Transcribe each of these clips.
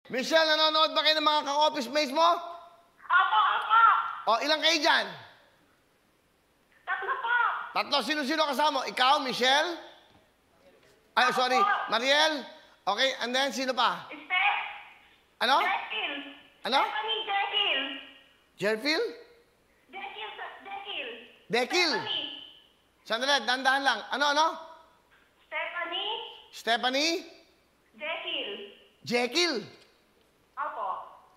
Michelle, nanonood ba kayo ng mga ka-office mates mo? Opo, opo. O, ilang kayo dyan? Tatlo po. Tatlo. Sino-sino kasama mo? Ikaw, Michelle? Ay, sorry. Mariel? Okay, and then, sino pa? Steph. Ano? Dekil. Ano? Stephanie Dekil. Jerfield? Dekil. Dekil. Dekil? Stephanie. Sandali, dandahan lang. Ano? Stephanie. Stephanie? Dekil. Jekyll? Opo.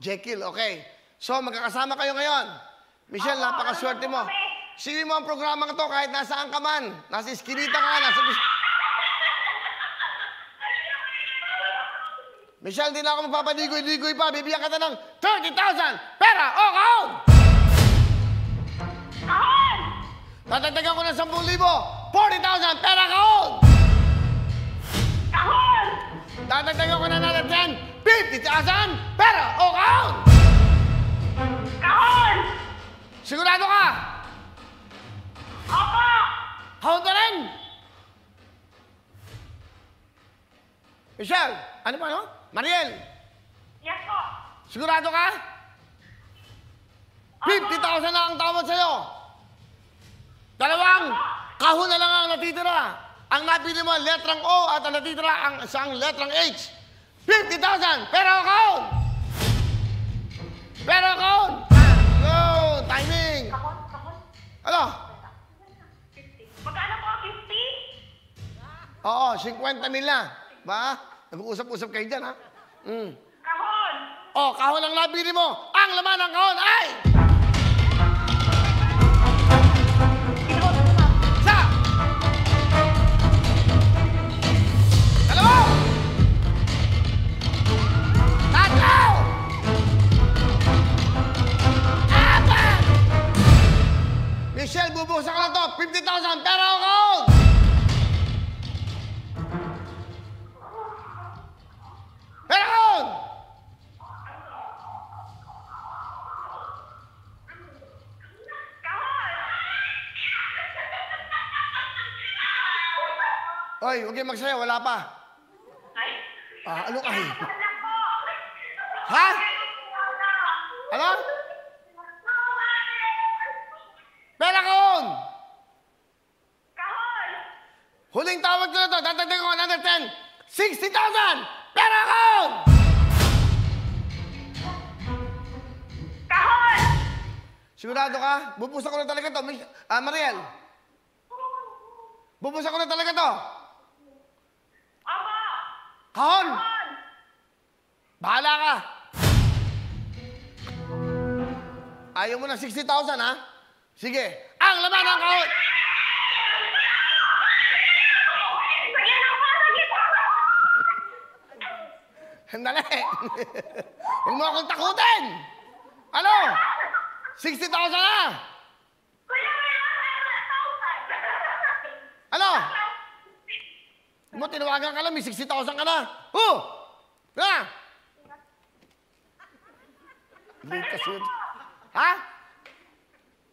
Jekyll, okay. So, magkakasama kayo ngayon. Michelle, Opo, napakaswerte mo. kami. Sige mo ang programa to kahit nasaan ka man. Nasa iskinita ka, nasa... Michelle, di na ako magpapadigoy-digoy pa. Bibigyan kita ng 30,000 pera o kahon! Kahon! Tatagdagan ko ng 10,000, 40,000 pera kahon! Kahon! Tatagdagan ko ng another 10, 50,000 pera o kahon! Kahon! Sigurado ka? Opo! Kahon ka rin? Michelle, ano pa, no? Mariel, Yes po. sigurado ka? 50,000 na ang tawad sa'yo. Dalawang kahon na lang ang natitira. Ang napili mo, letrang O at ang natitira ang isang letrang H. 50,000! Pero kahon! Pero kahon! Go! Timing! Kahon? Kahon? Ano? 50. Magkano po? 50? Oo, 50 mil na. Ba? Nag-uusap-usap kayo dyan, ha? Kahon! Oh, kahon ang nabili mo. Ang laman ng kahon ay... Isa! Dalawa! Tatlo! Apat! Michelle, bubuhusan ka na to. 50,000 pera o kahon! Pera kahon! Oy, huwag kayong magsaya. Wala pa. Ay! Ano ay? Wala po! Ha? Ano? Pera kahon! Kahon! Huling tawag ko na to. Tatagdagan ko another 10. 60,000! Pera kahon! Kahon! Sigurado ka? Bubusan ko na talaga to. Mariel. Bubusan ko na talaga to. Opo! Kahon! Kahon! Bahala ka. Ayaw mo ng 60,000, ha? Sige. Ang laman ng kahon! Sige na po! Sige po! Sandali. Huwag mo akong takutin. Ano? 60,000 na. Kuya, may 1,000! Ano? Mo, tinawagan ka lang, may 60,000 ka na. Na! Hindi kasi yun. Ha?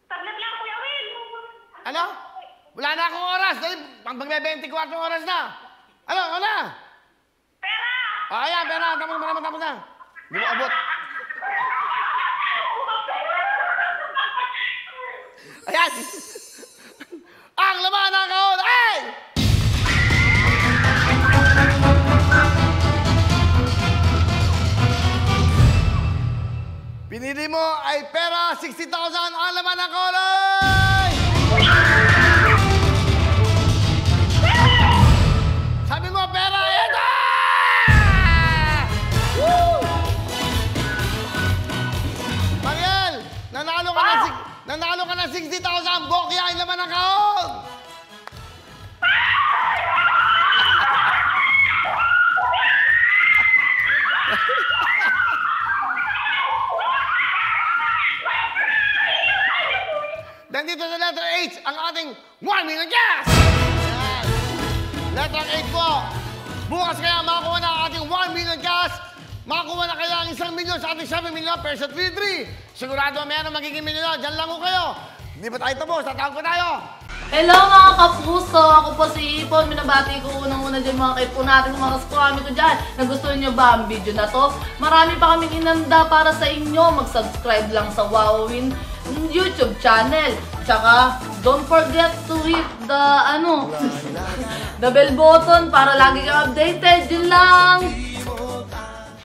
Saglit lang, Kuya Will! Ano? Wala na akong oras. Dahil magbe-24 oras na. Ano na? Pera! Ayan, pera. Tapos na. Hindi mo abot. Ayan. Ang laman ng kahon ay... Pinili mo ay pera, 60,000 ang laman ng kahon ay... Sabi mo, pera, ito! Woo! Mariel, nanalo ka ng 60,000. Bokya ang laman ng kahon! Nandito sa letter H, ang ating 1 million cash! Ayan. Letter H po. Bukas kaya makakuha na ang ating 1 million cash. Makakuha na kaya ang 1 million sa ating 7 million per sa 3-3. Sigurado mayroon magiging milyon. Diyan lang ko kayo. Hindi pa tayo tapos, tatawag pa tayo. Hello mga kapuso! Ako po si Ipon. Minabati ko unang-una dyan mga kaipo natin, mga kaskwami ko dyan. Nagustuhan nyo ba ang video na to? Marami pa kaming inanda para sa inyo. Mag-subscribe lang sa Wowin YouTube channel. Tsaka, don't forget to hit the, the bell button para lagi kang updated. Yun lang!